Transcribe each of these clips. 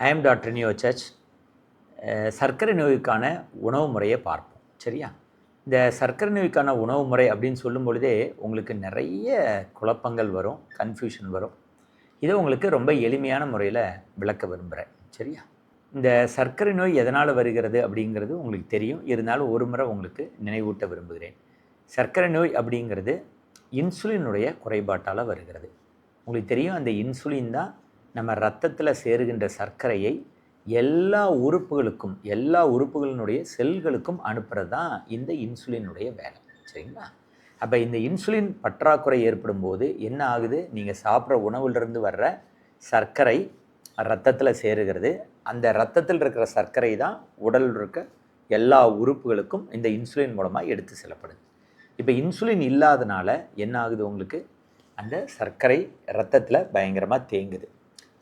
I am doctor neo search. சர்க்கரை நோய்க்கான உணவு முறையை பார்ப்போம். சரியா? இந்த சர்க்கரை நோய்க்கான உணவு முறை அப்படின்னு சொல்லும் பொழுதே உங்களுக்கு நிறைய குழப்பங்கள் வரும், கன்ஃபியூஷன் வரும். இதை உங்களுக்கு ரொம்ப எளிமையான முறையில் விளக்க விரும்புகிறேன். சரியா? இந்த சர்க்கரை நோய் எதனால் வருகிறது அப்படிங்கிறது உங்களுக்கு தெரியும். இருந்தாலும் ஒரு முறை உங்களுக்கு நினைவூட்ட விரும்புகிறேன். சர்க்கரை நோய் அப்படிங்கிறது இன்சுலினுடைய குறைபாட்டால் வருகிறது. உங்களுக்கு தெரியும், அந்த இன்சுலின் தான் நம்ம ரத்தத்தில் சேருகின்ற சர்க்கரையை எல்லா உறுப்புகளினுடைய செல்களுக்கும் அனுப்புறது தான் இந்த இன்சுலினுடைய வேலை. சரிங்களா? அப்போ இந்த இன்சுலின் பற்றாக்குறை ஏற்படும் போது என்ன ஆகுது? நீங்கள் சாப்பிட்ற உணவுலேருந்து வர்ற சர்க்கரை ரத்தத்தில் சேருகிறது. அந்த ரத்தத்தில் இருக்கிற சர்க்கரை தான் உடலில் இருக்க எல்லா உறுப்புகளுக்கும் இந்த இன்சுலின் மூலமாக எடுத்து செல்லப்படுது. இப்போ இன்சுலின் இல்லாதனால என்ன ஆகுது? உங்களுக்கு அந்த சர்க்கரை ரத்தத்தில் பயங்கரமாக தேங்குது.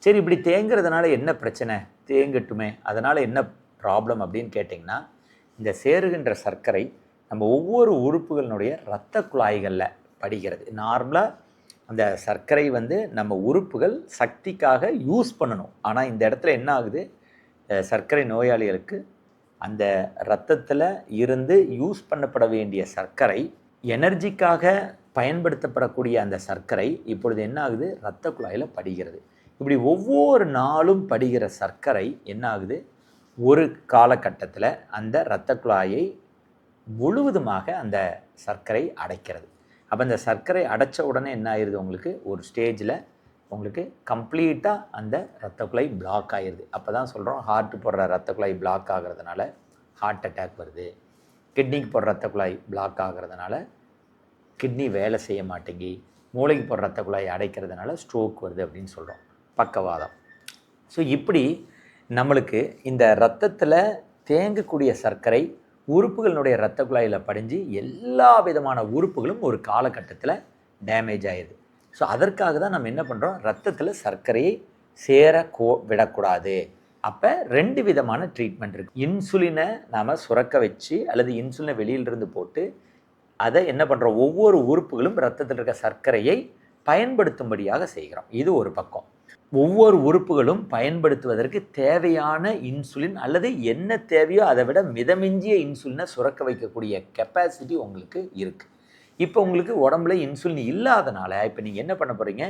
சரி, இப்படி தேங்குறதுனால என்ன பிரச்சனை? தேங்கட்டுமே, அதனால் என்ன ப்ராப்ளம் அப்படின்னு கேட்டிங்கன்னா, இந்த சேருகின்ற சர்க்கரை நம்ம ஒவ்வொரு உறுப்புகளினுடைய இரத்த குழாய்களில் படிகிறது. நார்மலாக அந்த சர்க்கரை நம்ம உறுப்புகள் சக்திக்காக யூஸ் பண்ணணும். ஆனால் இந்த இடத்துல என்ன ஆகுது? சர்க்கரை நோயாளிகளுக்கு அந்த இரத்தத்தில் இருந்து யூஸ் பண்ணப்பட வேண்டிய சர்க்கரை, எனர்ஜிக்காக பயன்படுத்தப்படக்கூடிய அந்த சர்க்கரை இப்பொழுது என்ன ஆகுது? இரத்த குழாயில் படிகிறது. இப்படி ஒவ்வொரு நாளும் படிகிற சர்க்கரை என்ன ஆகுது? ஒரு காலகட்டத்தில் அந்த இரத்த குழாயை முழுவதுமாக அந்த சர்க்கரை அடைக்கிறது. அப்போ அந்த சர்க்கரை அடைச்ச உடனே என்ன ஆயிடுது? உங்களுக்கு ஒரு ஸ்டேஜில் உங்களுக்கு கம்ப்ளீட்டாக அந்த இரத்த குழாய் பிளாக் ஆகிடுது. அப்போ தான் சொல்கிறோம், ஹார்ட்டு போடுற இரத்த குழாய் பிளாக் ஆகிறதுனால ஹார்ட் அட்டாக் வருது. கிட்னிக்கு போடுற இரத்த குழாய் பிளாக் ஆகிறதுனால கிட்னி வேலை செய்ய மாட்டேங்கி, மூளைக்கு போடுற இரத்த குழாய் அடைக்கிறதுனால ஸ்ட்ரோக் வருது அப்படின்னு சொல்கிறோம், பக்கவாதம். ஸோ இப்படி நம்மளுக்கு இந்த இரத்தத்தில் தேங்கக்கூடிய சர்க்கரை உறுப்புகளினுடைய இரத்த குழாயில் படிஞ்சு எல்லா விதமான உறுப்புகளும் ஒரு காலகட்டத்தில் டேமேஜ் ஆகிடுது. ஸோ அதற்காக தான் நம்ம என்ன பண்ணுறோம்? ரத்தத்தில் சர்க்கரையை விடக்கூடாது. அப்போ 2 விதமான ட்ரீட்மெண்ட் இருக்குது. இன்சுலினை நாம் சுரக்க வச்சு அல்லது இன்சுலினை வெளியிலிருந்து போட்டு அதை என்ன பண்ணுறோம்? ஒவ்வொரு உறுப்புகளும் ரத்தத்தில் இருக்க சர்க்கரையை பயன்படுத்தும்படியாக செய்கிறோம். இது ஒரு பக்கம். ஒவ்வொரு உறுப்புகளும் பயன்படுத்துவதற்கு தேவையான இன்சுலின் அல்லது என்ன தேவையோ அதை விட மிதமிஞ்சிய இன்சுலினை சுரக்க வைக்கக்கூடிய கெப்பாசிட்டி உங்களுக்கு இருக்குது. இப்போ உங்களுக்கு உடம்புல இன்சுலின் இல்லாதனால இப்போ நீங்கள் என்ன பண்ண போகிறீங்க?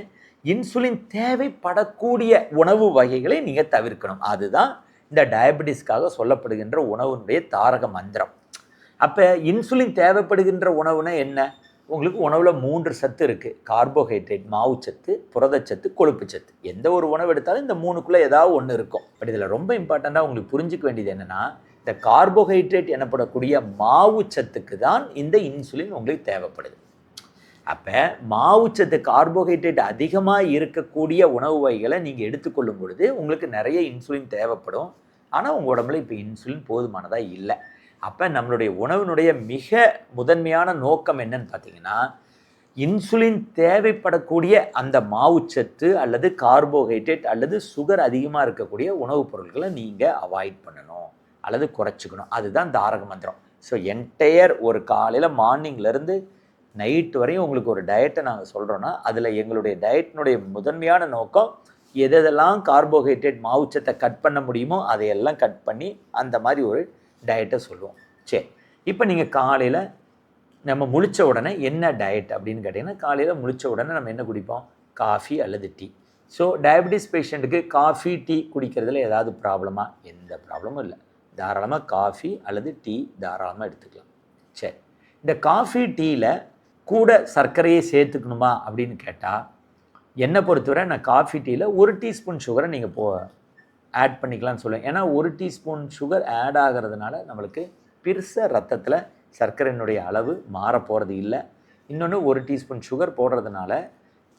இன்சுலின் தேவைப்படக்கூடிய உணவு வகைகளை நீங்கள் தவிர்க்கணும். அதுதான் இந்த டயபெட்டிஸ்க்காக சொல்லப்படுகின்ற உணவுனுடைய தாரக மந்திரம். அப்போ இன்சுலின் தேவைப்படுகின்ற உணவுனா என்ன? உங்களுக்கு உணவில் 3 சத்து இருக்குது. கார்போஹைட்ரேட், மாவுச்சத்து, புரதச்சத்து, கொழுப்பு சத்து. எந்த ஒரு உணவு எடுத்தாலும் இந்த 3க்குள்ளே ஏதாவது ஒன்று இருக்கும். பட் இதில் ரொம்ப இம்பார்ட்டண்ட்டாக உங்களுக்கு புரிஞ்சிக்க வேண்டியது என்னென்னா, இந்த கார்போஹைட்ரேட் எனப்படக்கூடிய மாவுச்சத்துக்கு தான் இந்த இன்சுலின் உங்களுக்கு தேவைப்படுது. அப்போ மாவுச்சத்து, கார்போஹைட்ரேட் அதிகமாக இருக்கக்கூடிய உணவு வகைகளை நீங்கள் எடுத்துக்கொள்ளும் பொழுது உங்களுக்கு நிறைய இன்சுலின் தேவைப்படும். ஆனால் உங்கள் உடம்புல இப்போ இன்சுலின் போதுமானதாக இல்லை. அப்போ நம்மளுடைய உணவினுடைய மிக முதன்மையான நோக்கம் என்னன்னு பார்த்தீங்கன்னா, இன்சுலின் தேவைப்படக்கூடிய அந்த மாவுச்சத்து அல்லது கார்போஹைட்ரேட் அல்லது சுகர் அதிகமாக இருக்கக்கூடிய உணவுப் பொருட்களை நீங்கள் அவாய்ட் பண்ணணும் அல்லது குறைச்சிக்கணும். அதுதான் தாரக மந்திரம். ஸோ என்டையர் ஒரு காலையில் மார்னிங்லேருந்து நைட்டு வரையும் உங்களுக்கு ஒரு டயட்டை நாங்கள் சொல்கிறோன்னா, அதில் எங்களுடைய டயட்டினுடைய முதன்மையான நோக்கம் எதெல்லாம் கார்போஹைட்ரேட் மாவுச்சத்தை கட் பண்ண முடியுமோ அதையெல்லாம் கட் பண்ணி அந்த மாதிரி ஒரு டயட்டை சொல்லுவோம். சரி, இப்போ நீங்கள் காலையில் நம்ம முழித்த உடனே என்ன டயட் அப்படின்னு கேட்டிங்கன்னா, காலையில் முழித்த உடனே நம்ம என்ன குடிப்போம்? காஃபி அல்லது டீ. ஸோ டயபெட்டிஸ் பேஷண்ட்டுக்கு காஃபி டீ குடிக்கிறதுல ஏதாவது ப்ராப்ளமா? எந்த ப்ராப்ளமும் இல்லை. தாராளமாக காஃபி அல்லது டீ தாராளமாக எடுத்துக்கலாம். சரி, இந்த காஃபி டீயில் கூட சர்க்கரையை சேர்த்துக்கணுமா அப்படின்னு கேட்டால், என்னை பொறுத்தவரை நான் காஃபி டீயில் 1 டீஸ்பூன் சுகரை நீங்கள் ஆட் பண்ணிக்கலாம்னு சொல்லுவேன். ஏன்னா 1 டீஸ்பூன் சுகர் ஆட் ஆகிறதுனால நம்மளுக்கு பெருசாக ரத்தத்தில் சர்க்கரையினுடைய அளவு மாறப்போகிறது இல்லை. இன்னொன்று, 1 டீஸ்பூன் சுகர் போடுறதுனால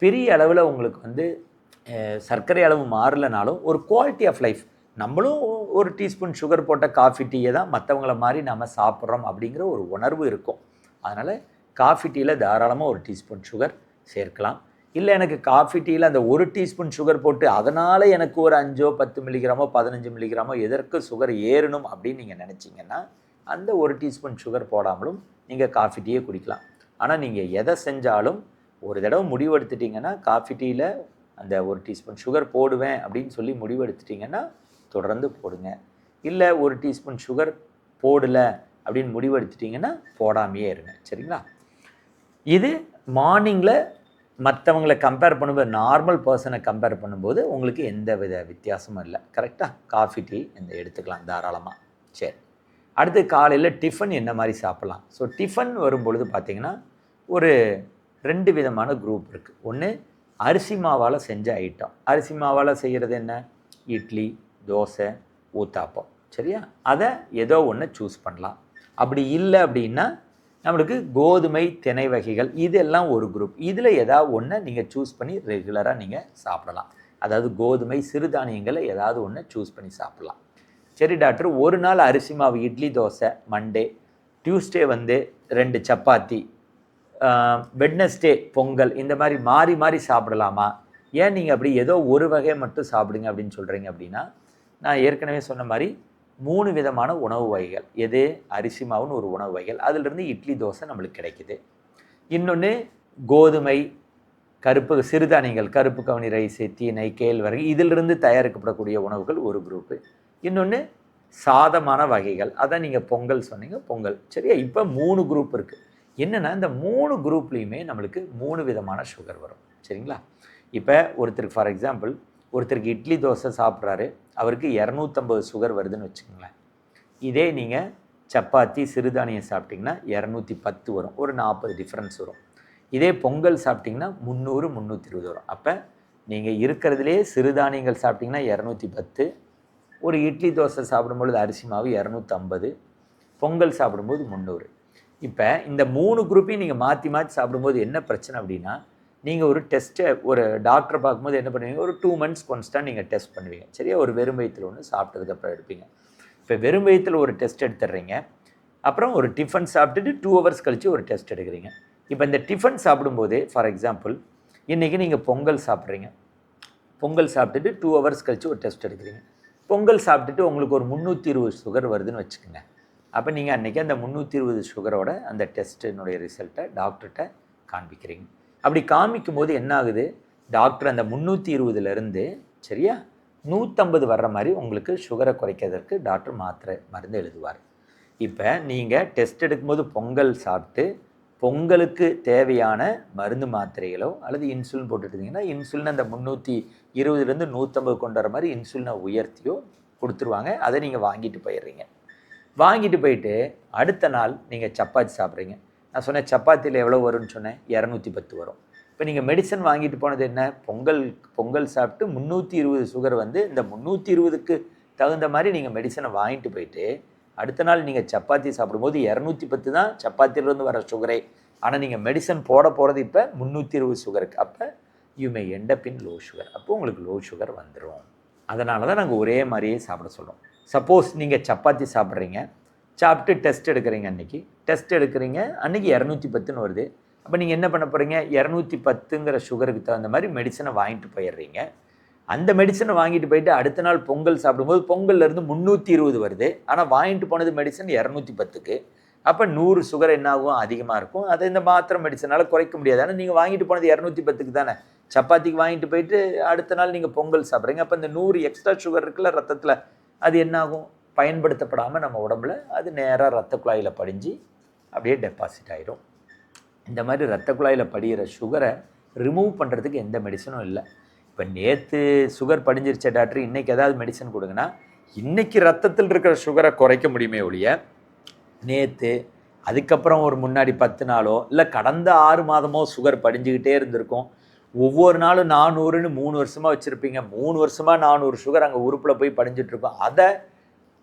பெரிய அளவில் உங்களுக்கு சர்க்கரை அளவு மாறலைனாலும் ஒரு குவாலிட்டி ஆஃப் லைஃப், நம்மளும் 1 டீஸ்பூன் சுகர் போட்ட காஃபி டீயை தான் மற்றவங்கள மாதிரி நம்ம சாப்பிட்றோம் அப்படிங்கிற ஒரு உணர்வு இருக்கும். அதனால் காஃபி டீயில் தாராளமாக 1 டீஸ்பூன் சுகர் சேர்க்கலாம். இல்லை எனக்கு காஃபி டீயில் அந்த 1 டீஸ்பூன் சுகர் போட்டு அதனால் எனக்கு ஒரு 5 10 மில்லிகிராமோ 15 மில்லிகிராமோ எதற்கு சுகர் ஏறணும் அப்படின்னு நீங்கள் நினச்சிங்கன்னா, அந்த 1 டீஸ்பூன் சுகர் போடாமலும் நீங்கள் காஃபி டீயை குடிக்கலாம். ஆனால் நீங்கள் எதை செஞ்சாலும் ஒரு தடவை முடிவெடுத்துட்டிங்கன்னா, காஃபி டீயில் அந்த 1 டீஸ்பூன் சுகர் போடுவேன் அப்படின்னு சொல்லி முடிவெடுத்துட்டிங்கன்னா, தொடர்ந்து போடுங்க. இல்லை ஒரு டீஸ்பூன் சுகர் போடலை அப்படின்னு முடிவெடுத்துட்டிங்கன்னா போடாமையே இருங்க. சரிங்களா? இது மார்னிங்கில் மற்றவங்களை கம்பேர் பண்ணும்போது, நார்மல் பர்சனை கம்பேர் பண்ணும்போது உங்களுக்கு எந்த வித வித்தியாசமும் இல்லை. கரெக்டாக? காஃபி டீ இந்த எடுத்துக்கலாம் தாராளமாக. சரி, அடுத்து காலையில் டிஃபன் என்ன மாதிரி சாப்பிட்லாம்? ஸோ டிஃபன் வரும்பொழுது பார்த்திங்கன்னா ஒரு 2 விதமான குரூப் இருக்குது. ஒன்று அரிசி மாவால் செஞ்ச ஐட்டம். அரிசி மாவால் செய்கிறது என்ன? இட்லி, தோசை, ஊத்தாப்பம். சரியா? அதை ஏதோ ஒன்று சூஸ் பண்ணலாம். அப்படி இல்லை அப்படின்னா நம்மளுக்கு கோதுமை, திணை வகைகள் இதெல்லாம் ஒரு குரூப். இதில் ஏதாவது ஒன்று நீங்கள் சூஸ் பண்ணி ரெகுலராக நீங்கள் சாப்பிடலாம். அதாவது கோதுமை, சிறுதானியங்களை ஏதாவது ஒன்று சூஸ் பண்ணி சாப்பிட்லாம். சரி டாக்டர், ஒரு நாள் அரிசி மாவு idli dosa, Monday, Tuesday 2 chapati, Wednesday Pongal, இந்த மாதிரி மாறி மாறி சாப்பிடலாமா? ஏன் நீங்கள் அப்படி ஏதோ ஒரு வகையை மட்டும் சாப்பிடுங்க அப்படின்னு சொல்கிறீங்க அப்படின்னா, நான் ஏற்கனவே சொன்ன மாதிரி 3 விதமான உணவு வகைகள். எது? அரிசி மாவுன்னு ஒரு உணவு வகைகள், அதிலிருந்து இட்லி தோசை நம்மளுக்கு கிடைக்குது. இன்னொன்று கோதுமை, கருப்பு சிறுதானியங்கள், கருப்பு கவுனி ரைஸு, திணை, கேழ்வரகு இதிலிருந்து தயாரிக்கப்படக்கூடிய உணவுகள் ஒரு குரூப்பு. இன்னொன்று சாதமான வகைகள், அதான் நீங்கள் பொங்கல் சொன்னீங்க, பொங்கல். சரியா? இப்போ 3 குரூப் இருக்குது. என்னென்னா இந்த 3 குரூப்லேயுமே நம்மளுக்கு 3 விதமான சுகர் வரும். சரிங்களா? இப்போ ஒருத்தருக்கு ஃபார் எக்ஸாம்பிள் ஒருத்தருக்கு இட்லி தோசை சாப்பிட்றாரு, அவருக்கு 250 சுகர் வருதுன்னு வச்சுக்கோங்களேன். இதே நீங்கள் சப்பாத்தி, சிறுதானியம் சாப்பிட்டிங்கன்னா 210 வரும். ஒரு 40 டிஃப்ரென்ஸ் வரும். இதே பொங்கல் சாப்பிட்டிங்கன்னா 300, 320 வரும். அப்போ நீங்கள் இருக்கிறதுலே சிறுதானியங்கள் சாப்பிட்டிங்கன்னா 210, ஒரு இட்லி தோசை சாப்பிடும்பொழுது அரிசி மாவு 250, பொங்கல் சாப்பிடும்போது 300. இப்போ இந்த 3 குரூப்பையும் நீங்கள் மாற்றி மாற்றி சாப்பிடும்போது என்ன பிரச்சனை அப்படின்னா, நீங்கள் ஒரு டெஸ்ட்டை ஒரு டாக்டரை பார்க்கும்போது என்ன பண்ணுவீங்க, ஒரு 2 மந்த்ஸ் கான்ஸ்டாக நீங்கள் டெஸ்ட் பண்ணுவீங்க. சரியா? ஒரு வெறும் வயிற்றில் ஒன்று சாப்பிட்டதுக்கப்புறம் எடுப்பீங்க. இப்போ வெறும் வயிற்றில் ஒரு டெஸ்ட் எடுத்துடுறீங்க, அப்புறம் ஒரு டிஃபன் சாப்பிட்டுட்டு 2 ஹவர்ஸ் கழித்து ஒரு டெஸ்ட் எடுக்கிறீங்க. இப்போ இந்த டிஃபன் சாப்பிடும்போதே ஃபார் எக்ஸாம்பிள் இன்றைக்கி நீங்கள் பொங்கல் சாப்பிட்றீங்க, பொங்கல் சாப்பிட்டுட்டு 2 ஹவர்ஸ் கழித்து ஒரு டெஸ்ட் எடுக்கிறீங்க. பொங்கல் சாப்பிட்டுட்டு உங்களுக்கு ஒரு 320 சுகர் வருதுன்னு வச்சுக்கோங்க. அப்போ நீங்கள் அன்றைக்கி அந்த 320 சுகரோட அந்த டெஸ்ட்டினுடைய ரிசல்ட்டை டாக்டர்கிட்ட காண்பிக்கிறீங்க. அப்படி காமிக்கும் போது என்ன ஆகுது, டாக்டர் அந்த 320லேருந்து சரியா 150 வர்ற மாதிரி உங்களுக்கு சுகரை குறைக்கிறதுக்கு டாக்டர் மாத்திரை மருந்து எழுதுவார். இப்போ நீங்கள் டெஸ்ட் எடுக்கும்போது பொங்கல் சாப்பிட்டு பொங்கலுக்கு தேவையான மருந்து மாத்திரைகளோ அல்லது இன்சுலின் போட்டுட்டிங்கன்னா இன்சுலின் அந்த 320லேருந்து 150 கொண்டு வர மாதிரி இன்சுலினை உயர்த்தியோ கொடுத்துருவாங்க. அதை நீங்கள் வாங்கிட்டு போயிடுறீங்க. வாங்கிட்டு போயிட்டு அடுத்த நாள் நீங்கள் சப்பாத்தி சாப்பிட்றீங்க. நான் சொன்னேன் சப்பாத்தியில் எவ்வளோ வரும்னு சொன்னேன், 210 வரும். இப்போ நீங்கள் மெடிசன் வாங்கிட்டு போனது என்ன, பொங்கல் சாப்பிட்டு 320 சுகர் வந்து இந்த 320க்கு தகுந்த மாதிரி நீங்கள் மெடிசனை வாங்கிட்டு போயிட்டு அடுத்த நாள் நீங்கள் சப்பாத்தி சாப்பிடும்போது 210 தான் சப்பாத்தியிலேருந்து வர சுகரே. ஆனால் நீங்கள் மெடிசன் போட போகிறது இப்போ 320 சுகருக்கு. அப்போ you may end up in low sugar. அப்போ உங்களுக்கு லோ சுகர் வந்துடும். அதனால தான் நாங்கள் ஒரே மாதிரியே சாப்பிட சொல்கிறோம். சப்போஸ் நீங்கள் சப்பாத்தி சாப்பிட்றீங்க, சாப்பிட்டு டெஸ்ட் எடுக்கிறீங்க, அன்றைக்கி டெஸ்ட் எடுக்கிறீங்க, அன்றைக்கி 210ன்னு வருது. அப்போ நீங்கள் என்ன பண்ண போகிறீங்க, 210ங்கிற சுகருக்கு தகுந்த மாதிரி மெடிசனை வாங்கிட்டு போயிடுறீங்க. அந்த மெடிசனை வாங்கிட்டு போயிட்டு அடுத்த நாள் பொங்கல் சாப்பிடும்போது பொங்கல்லேருந்து 320 வருது. ஆனால் வாங்கிட்டு போனது மெடிசன் 210க்கு. அப்போ 100 சுகர் என்ன ஆகும், அதிகமாக இருக்கும். அதை இந்த மாத்திரை மெடிசனால் குறைக்க முடியாது. ஆனால் நீங்கள் வாங்கிட்டு போனது 210க்கு தானே. சப்பாத்திக்கு வாங்கிட்டு போயிட்டு அடுத்த நாள் நீங்கள் பொங்கல் சாப்பிட்றீங்க. அப்போ இந்த 100 எக்ஸ்ட்ரா சுகர் இருக்குல்ல ரத்தத்தில், அது என்னாகும், பயன்படுத்தப்படாமல் நம்ம உடம்புல அது நேராக ரத்த குழாயில் படிஞ்சு அப்படியே டெபாசிட் ஆகிடும். இந்த மாதிரி ரத்த குழாயில் படிகிற சுகரை ரிமூவ் பண்ணுறதுக்கு எந்த மெடிசனும் இல்லை. இப்போ நேற்று சுகர் படிஞ்சிருச்ச டாக்டர் இன்றைக்கி ஏதாவது மெடிசன் கொடுங்கன்னா, இன்றைக்கி ரத்தத்தில் இருக்கிற சுகரை குறைக்க முடியுமே ஒழிய நேற்று அதுக்கப்புறம் ஒரு முன்னாடி 10 நாளோ இல்லை கடந்த 6 மாதமோ சுகர் படிஞ்சுக்கிட்டே இருந்திருக்கும். ஒவ்வொரு நாளும் 400ன்னு 3 வருஷமாக வச்சுருப்பீங்க. 3 வருஷமாக 400 சுகர் அங்கே உறுப்பில் போய் படிஞ்சிட்ருக்கோம்.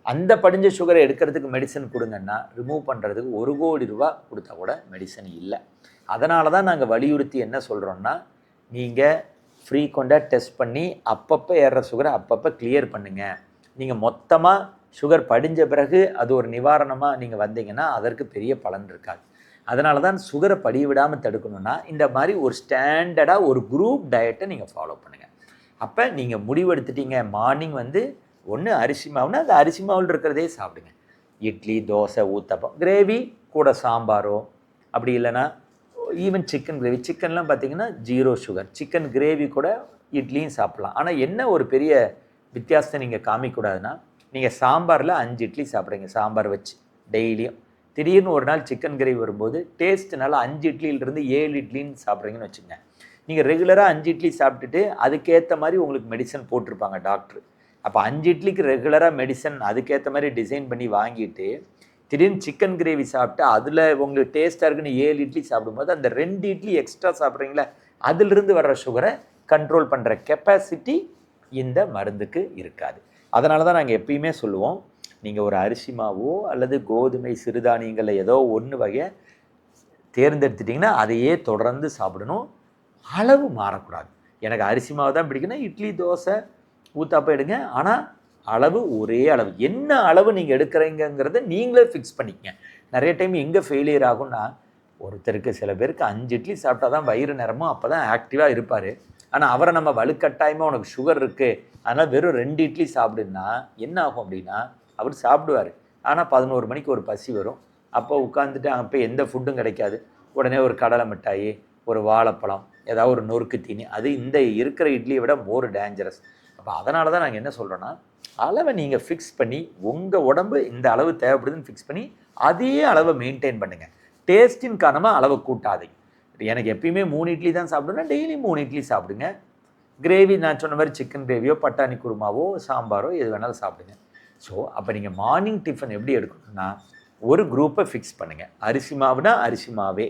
அந்த படிஞ்ச சுகரை எடுக்கிறதுக்கு மெடிசன் கொடுங்கன்னா ரிமூவ் பண்ணுறதுக்கு 1 கோடி ரூபா கொடுத்தா கூட மெடிசன் இல்லை. அதனால தான் நாங்கள் வலியுறுத்தி என்ன சொல்கிறோன்னா, நீங்கள் ஃப்ரீக்வெண்ட்டாக டெஸ்ட் பண்ணி அப்பப்போ ஏறுற சுகரை அப்பப்போ கிளியர் பண்ணுங்கள். நீங்கள் மொத்தமாக சுகர் படிஞ்ச பிறகு அது ஒரு நிவாரணமாக நீங்கள் வந்தீங்கன்னா அதற்கு பெரிய பலன் இருக்காது. அதனால தான் சுகரை படிய விடாமல் தடுக்கணுன்னா இந்த மாதிரி ஒரு ஸ்டாண்டர்டாக ஒரு குரூப் டயட்டை நீங்கள் ஃபாலோ பண்ணுங்கள். அப்போ நீங்கள் முடிவெடுத்துட்டீங்க, மார்னிங் வந்து ஒன்று அரிசி மாவுனா அந்த அரிசி மாவில் இருக்கிறதே சாப்பிடுங்க. இட்லி, தோசை, ஊத்தப்பம், கிரேவி கூட சாம்பாரோ, அப்படி இல்லைன்னா ஈவன் சிக்கன் கிரேவி. சிக்கன்லாம் பார்த்தீங்கன்னா 0 சுகர். சிக்கன் கிரேவி கூட இட்லியும் சாப்பிட்லாம். ஆனால் என்ன ஒரு பெரிய வித்தியாசத்தை நீங்கள் காமிக்கூடாதுன்னா, நீங்கள் சாம்பாரில் 5 இட்லி சாப்பிட்றீங்க சாம்பார் வச்சு டெய்லியும். திடீர்னு ஒரு நாள் சிக்கன் கிரேவி வரும்போது டேஸ்ட்டுனால 5 இட்லியிலிருந்து 7 இட்லின்னு சாப்பிட்றீங்கன்னு வச்சுக்கோங்க. நீங்கள் ரெகுலராக 5 இட்லி சாப்பிட்டுட்டு அதுக்கேற்ற மாதிரி உங்களுக்கு மெடிசன் போட்டிருப்பாங்க டாக்டர். அப்போ 5 இட்லிக்கு ரெகுலராக மெடிசன் அதுக்கேற்ற மாதிரி டிசைன் பண்ணி வாங்கிட்டு திடீர்னு சிக்கன் கிரேவி சாப்பிட்டு அதில் உங்களுக்கு டேஸ்ட்டாக இருக்குன்னு 7 இட்லி சாப்பிடும்போது அந்த 2 இட்லி எக்ஸ்ட்ரா சாப்பிட்றீங்களா, அதிலிருந்து வர்ற சுகரை கண்ட்ரோல் பண்ணுற கெப்பாசிட்டி இந்த மருந்துக்கு இருக்காது. அதனால தான் நாங்கள் எப்பயுமே சொல்லுவோம், நீங்கள் ஒரு அரிசி மாவோ அல்லது கோதுமை சிறுதானியங்களில் ஏதோ ஒன்று வகையை தேர்ந்தெடுத்துட்டிங்கன்னா அதையே தொடர்ந்து சாப்பிடணும். அளவு மாறக்கூடாது. எனக்கு அரிசி மாவு தான் பிடிக்குன்னா இட்லி தோசை ஊத்தாப்பம் எடுங்க, ஆனால் அளவு ஒரே அளவு. என்ன அளவு நீங்கள் எடுக்கிறீங்கிறத நீங்களே ஃபிக்ஸ் பண்ணிக்கங்க. நிறைய டைம் எங்கே ஃபெயிலியர் ஆகும்னா, ஒருத்தருக்கு சில பேருக்கு 5 இட்லி சாப்பிட்டா தான் வயிறு நிறமும், அப்போ தான் ஆக்டிவாக இருப்பார். ஆனால் அவரை நம்ம வலுக்கட்டாயமாக உனக்கு சுகர் இருக்குது அதனால் வெறும் 2 இட்லி சாப்பிடுன்னா என்ன ஆகும் அப்படின்னா, அவர் சாப்பிடுவார். ஆனால் 11 மணிக்கு ஒரு பசி வரும். அப்போ உட்காந்துட்டு அப்போ எந்த ஃபுட்டும் கிடைக்காது. உடனே ஒரு கடலை மிட்டாய், ஒரு வாழைப்பழம், ஏதாவது ஒரு நொறுக்கு தீனி, அது இந்த இருக்கிற இட்லியை விட மோர் டேஞ்சரஸ். அப்போ அதனால தான் நாங்கள் என்ன சொல்கிறோன்னா, அளவை நீங்கள் ஃபிக்ஸ் பண்ணி உங்கள் உடம்பு இந்த அளவு தேவைப்படுதுன்னு ஃபிக்ஸ் பண்ணி அதே அளவை மெயின்டைன் பண்ணுங்கள். டேஸ்ட்டின் காரணமாக அளவை கூட்டாதீங்க. எனக்கு எப்பயுமே 3 இட்லி தான் சாப்பிடுன்னா டெய்லி 3 இட்லி சாப்பிடுங்க. கிரேவி நான் சொன்ன மாதிரி சிக்கன் கிரேவியோ பட்டாணி குருமாவோ சாம்பாரோ எது வேணாலும் சாப்பிடுங்க. ஸோ அப்போ நீங்கள் மார்னிங் டிஃபன் எப்படி எடுக்கணும்னா, ஒரு குரூப்பை ஃபிக்ஸ் பண்ணுங்கள். அரிசி மாவுனா அரிசி மாவே,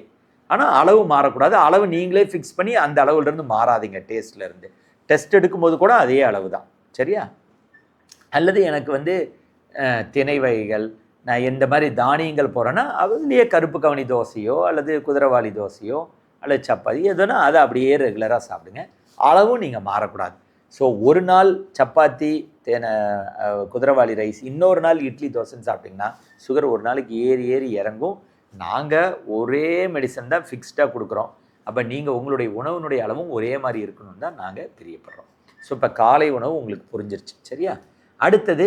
ஆனால் அளவு மாறக்கூடாது. அளவு நீங்களே ஃபிக்ஸ் பண்ணி அந்த அளவுலேருந்து மாறாதீங்க. டேஸ்ட்லேருந்து டெஸ்ட் எடுக்கும்போது கூட அதே அளவு தான், சரியா? அல்லது எனக்கு திணை வகைகள், நான் எந்த மாதிரி தானியங்கள் போகிறேன்னா அதுலேயே கருப்பு கவனி தோசையோ அல்லது குதிரைவாளி தோசையோ அல்லது சப்பாத்தி எதுனா அதை அப்படியே ரெகுலராக சாப்பிடுங்க. அளவும் நீங்கள் மாறக்கூடாது. ஸோ ஒரு நாள் சப்பாத்தி குதிரைவாளி ரைஸ், இன்னொரு நாள் இட்லி தோசைன்னு சாப்பிட்டிங்கன்னா சுகர் ஒரு நாளைக்கு ஏறி ஏறி இறங்கும். நாங்கள் ஒரே மெடிசன் தான் ஃபிக்ஸ்டாக கொடுக்குறோம். அப்போ நீங்கள் உங்களுடைய உணவுனுடைய அளவும் ஒரே மாதிரி இருக்கணும்னு தான் நாங்கள் பிரியப்படுறோம். ஸோ இப்போ காலை உணவு உங்களுக்கு புரிஞ்சிருச்சு, சரியா? அடுத்தது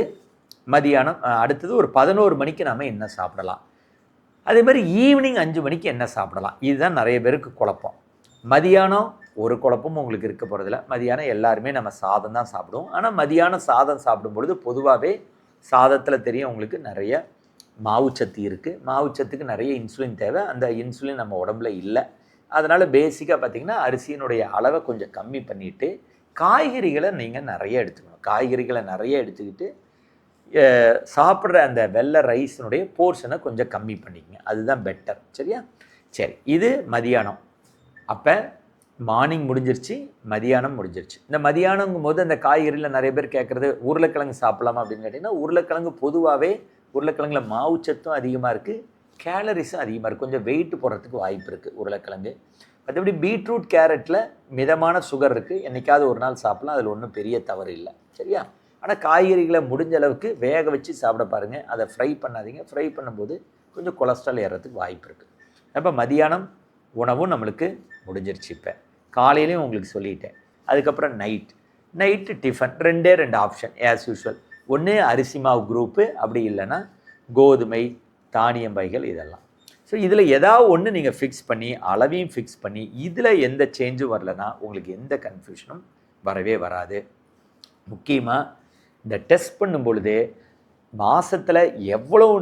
மதியானம், அடுத்தது ஒரு 11 மணிக்கு நாம் என்ன சாப்பிடலாம், அதே மாதிரி ஈவினிங் 5 மணிக்கு என்ன சாப்பிடலாம், இதுதான் நிறைய பேருக்கு குழப்பம். மதியானம் ஒரு குழப்பமும் உங்களுக்கு இருக்க போகிறதில்ல. மதியானம் எல்லாருமே நம்ம சாதம் தான் சாப்பிடுவோம். ஆனால் மதியானம் சாதம் சாப்பிடும் பொழுது பொதுவாகவே சாதத்தில் தெரியும் உங்களுக்கு நிறைய மாவுச்சத்து இருக்குது. மாவுச்சத்துக்கு நிறைய இன்சுலின் தேவை. அந்த இன்சுலின் நம்ம உடம்புல இல்லை. அதனால் பேசிக்காக பார்த்திங்கன்னா அரிசியினுடைய அளவை கொஞ்சம் கம்மி பண்ணிவிட்டு காய்கறிகளை நீங்கள் நிறைய எடுத்துக்கணும். காய்கறிகளை நிறைய எடுத்துக்கிட்டு சாப்பிட்ற அந்த வெள்ளை ரைஸினுடைய போர்ஷனை கொஞ்சம் கம்மி பண்ணிக்கங்க. அதுதான் பெட்டர், சரியா? சரி, இது மதியானம். அப்போ மார்னிங் முடிஞ்சிருச்சு, மதியானம் முடிஞ்சிருச்சு. இந்த மதியானங்கும் போது அந்த காய்கறியில் நிறைய பேர் கேட்குறது உருளைக்கிழங்கு சாப்பிடலாமா அப்படின்னு கேட்டிங்கன்னா, உருளைக்கிழங்கு பொதுவாகவே உருளைக்கிழங்குல மாவுச்சத்தும் அதிகமாக இருக்குது, கேலரிஸும் அதிகமாக இருக்குது. கொஞ்சம் வெயிட் போடுறதுக்கு வாய்ப்பு இருக்குது உருளைக்கிழங்கு. மற்றபடி பீட்ரூட் கேரட்டில் மிதமான சுகர் இருக்குது. என்றைக்காவது ஒரு நாள் சாப்பிட்லாம், அதில் ஒன்றும் பெரிய தவறு இல்லை, சரியா? ஆனால் காய்கறிகளை முடிஞ்ச அளவுக்கு வேக வச்சு சாப்பிட பாருங்கள். அதை ஃப்ரை பண்ணாதீங்க. ஃப்ரை பண்ணும்போது கொஞ்சம் கொலஸ்ட்ரால் ஏறதுக்கு வாய்ப்பு இருக்குது. அப்போ மதியானம் உணவும் நம்மளுக்கு முடிஞ்சிருச்சு. இப்போ காலையிலையும் உங்களுக்கு சொல்லிட்டேன். அதுக்கப்புறம் night tiffin 2 option as usual. ஒன்று அரிசி மாவு குரூப்பு, அப்படி இல்லைன்னா கோதுமை தானியம் வகைகள் இதெல்லாம். ஸோ இதில் ஏதாவது ஒன்று நீங்கள் ஃபிக்ஸ் பண்ணி அளவையும் ஃபிக்ஸ் பண்ணி இதில் எந்த சேஞ்சும் வரலைன்னா உங்களுக்கு எந்த கன்ஃபியூஷனும் வரவே வராது. முக்கியமாக இந்த டெஸ்ட் பண்ணும் பொழுதே மாதத்தில் எவ்வளவு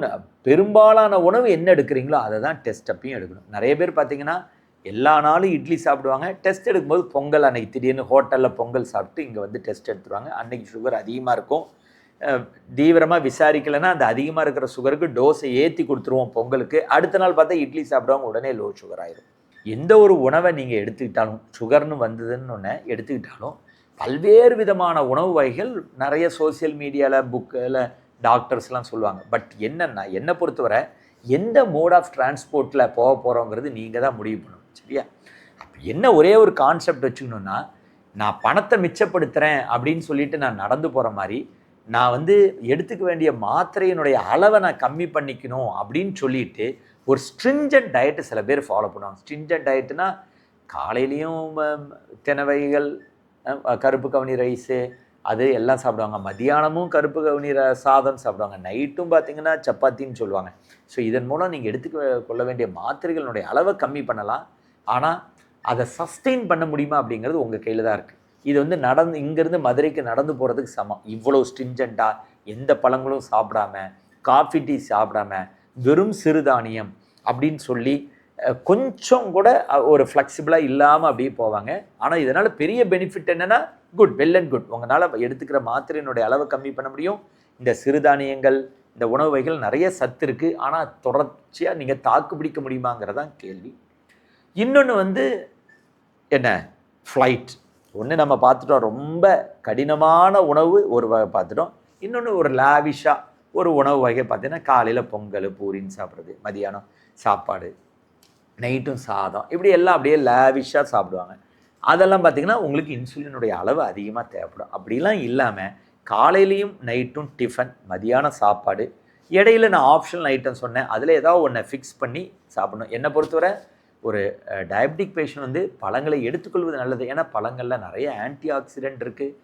பெரும்பாலான உணவு என்ன எடுக்கிறீங்களோ அதை தான் டெஸ்ட் அப்பையும் எடுக்கணும். நிறைய பேர் பார்த்திங்கன்னா எல்லா நாளும் இட்லி சாப்பிடுவாங்க. டெஸ்ட் எடுக்கும்போது பொங்கல் அன்றைக்கி திடீர்னு ஹோட்டலில் பொங்கல் சாப்பிட்டு இங்கே டெஸ்ட் எடுத்துருவாங்க. அன்றைக்கி சுகர் அதிகமாக இருக்கும். தீவிரமாக விசாரிக்கலைன்னா அந்த அதிகமாக இருக்கிற சுகருக்கு டோஸை ஏற்றி கொடுத்துருவோம் பொங்கலுக்கு. அடுத்த நாள் பார்த்தா இட்லி சாப்பிடுவாங்க, உடனே லோ சுகர் ஆயிரும். எந்த ஒரு உணவை நீங்கள் எடுத்துக்கிட்டாலும் சுகர்னு வந்ததுன்னு ஒன்று எடுத்துக்கிட்டாலும் பல்வேறு விதமான உணவு வகைகள் நிறைய சோசியல் மீடியாவில் புக்கில் டாக்டர்ஸ்லாம் சொல்லுவாங்க. பட் என்னென்னா என்னை பொறுத்தவரை எந்த மோட் ஆஃப் டிரான்ஸ்போர்ட்டில் போக போகிறோங்கிறது நீங்கள் தான் முடிவு பண்ணணும், சரியா? அப்போ என்ன ஒரே ஒரு கான்செப்ட் வச்சுக்கணுன்னா, நான் பணத்தை மிச்சப்படுத்துகிறேன் அப்படின்னு சொல்லிட்டு நான் நடந்து போகிற மாதிரி நான் எடுத்துக்க வேண்டிய மாத்திரையினுடைய அளவை நான் கம்மி பண்ணிக்கணும் அப்படின்னு சொல்லிட்டு ஒரு ஸ்ட்ரிஞ்சன்ட் டயட்டு சில பேர் ஃபாலோ பண்ணுவாங்க. ஸ்ட்ரிஞ்சன்ட் டயட்டுனா காலையிலையும் திணை வகைகள், கருப்பு கவுனி ரைஸு அது எல்லாம் சாப்பிடுவாங்க. மதியானமும் கருப்பு கவுனி சாதம் சாப்பிடுவாங்க. நைட்டும் பார்த்திங்கன்னா சப்பாத்தின்னு சொல்லுவாங்க. ஸோ இதன் மூலம் நீங்கள் கொள்ள வேண்டிய மாத்திரைகளுடைய அளவை கம்மி பண்ணலாம். ஆனால் அதை சஸ்டெயின் பண்ண முடியுமா அப்படிங்கிறது உங்கள் கையில் தான் இருக்குது. இது வந்து இங்கேருந்து மதுரைக்கு நடந்து போகிறதுக்கு சமம். இவ்வளோ ஸ்ட்ரிஞ்சண்ட்டாக எந்த பழங்களும் சாப்பிடாம, காஃபி டீ சாப்பிடாம, வெறும் சிறுதானியம் அப்படின்னு சொல்லி கொஞ்சம் கூட ஒரு ஃப்ளெக்சிபிளாக இல்லாமல் அப்படியே போவாங்க. ஆனால் இதனால் பெரிய பெனிஃபிட் என்னென்னா, குட், வெல் அண்ட் குட். உங்களால் எடுத்துக்கிற மாத்திரையினுடைய அளவை கம்மி பண்ண முடியும். இந்த சிறுதானியங்கள், இந்த உணவு வகைகள் நிறைய சத்து இருக்குது. ஆனால் தொடர்ச்சியாக நீங்கள் தாக்கு பிடிக்க முடியுமாங்கிறதான் கேள்வி. இன்னொன்று வந்து என்ன, ஃப்ளைட். ஒன்று நம்ம பார்த்துட்டோம், ரொம்ப கடினமான உணவு ஒரு வகை பார்த்துட்டோம். இன்னொன்று ஒரு லாவிஷாக ஒரு உணவு வகை பார்த்தீங்கன்னா, காலையில் பொங்கல் பூரின்னு சாப்பிட்றது, மதியானம் சாப்பாடு, நைட்டும் சாதம், இப்படி எல்லாம் அப்படியே லாவிஷாக சாப்பிடுவாங்க. அதெல்லாம் பார்த்திங்கன்னா உங்களுக்கு இன்சுலினுடைய அளவு அதிகமாக தேவைப்படும். அப்படிலாம் இல்லாமல் காலையிலையும் நைட்டும் டிஃபன், மதியானம் சாப்பாடு, இடையில நான் ஆப்ஷனல் ஐட்டம் சொன்னேன், அதில் ஏதாவது ஒன்றை ஃபிக்ஸ் பண்ணி சாப்பிடணும். என்னை பொறுத்தவரை ஒரு டயபெட்டிக் பேஷண்ட் வந்து பழங்களை எடுத்துக்கொள்வது நல்லது. ஏன்னா பழங்களில் நிறைய ஆன்டி ஆக்சிடென்ட் இருக்குது,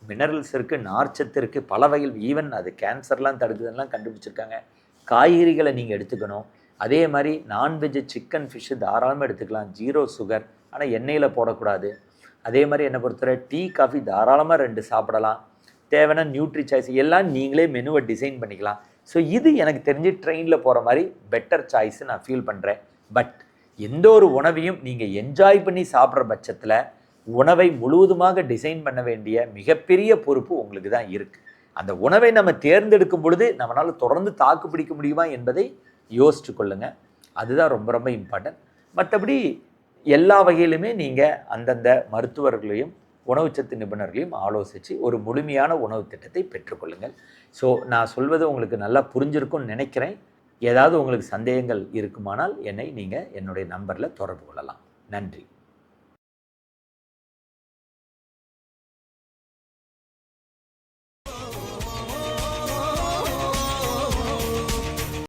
மினரல்ஸ் இருக்குது, நார்ச்சத்து இருக்குது, பல வகைகள், ஈவன் அது கேன்சர்லாம் தடுக்குதுன்னெலாம் கண்டுபிடிச்சிருக்காங்க. காய்கறிகளை நீங்கள் எடுத்துக்கணும். அதே மாதிரி நான்வெஜ்ஜு, சிக்கன், ஃபிஷ்ஷு தாராளமாக எடுத்துக்கலாம், 0 சுகர், ஆனால் எண்ணெயில் போடக்கூடாது. அதே மாதிரி என்னை பொறுத்தவரை டீ, காஃபி தாராளமாக 2 சாப்பிடலாம். தேவைன்னா நியூட்ரி சாய்ஸ் எல்லாம் நீங்களே மெனுவை டிசைன் பண்ணிக்கலாம். ஸோ இது எனக்கு தெரிஞ்சு ட்ரெயினில் போகிற மாதிரி பெட்டர் சாய்ஸு நான் ஃபீல் பண்ணுறேன். பட் எந்த ஒரு உணவையும் நீங்கள் என்ஜாய் பண்ணி சாப்பிட்ற பட்சத்தில் உணவை முழுவதுமாக டிசைன் பண்ண வேண்டிய மிகப்பெரிய பொறுப்பு உங்களுக்கு தான் இருக்குது. அந்த உணவை நம்ம தேர்ந்தெடுக்கும் பொழுது நம்மளால் தொடர்ந்து தாக்கு பிடிக்க முடியுமா என்பதை யோசிச்சு கொள்ளுங்கள். அதுதான் ரொம்ப ரொம்ப இம்பார்ட்டன்ட். மற்றபடி எல்லா வகையிலுமே நீங்கள் அந்தந்த மருத்துவர்களையும் உணவுச்சத்து நிபுணர்களையும் ஆலோசித்து ஒரு முழுமையான உணவு திட்டத்தை பெற்றுக்கொள்ளுங்கள். ஸோ நான் சொல்வது உங்களுக்கு நல்லா புரிஞ்சிருக்கும்னு நினைக்கிறேன். ஏதாவது உங்களுக்கு சந்தேகங்கள் இருக்குமானால் என்னை நீங்கள் என்னுடைய நம்பரில் தொடர்பு கொள்ளலாம். நன்றி.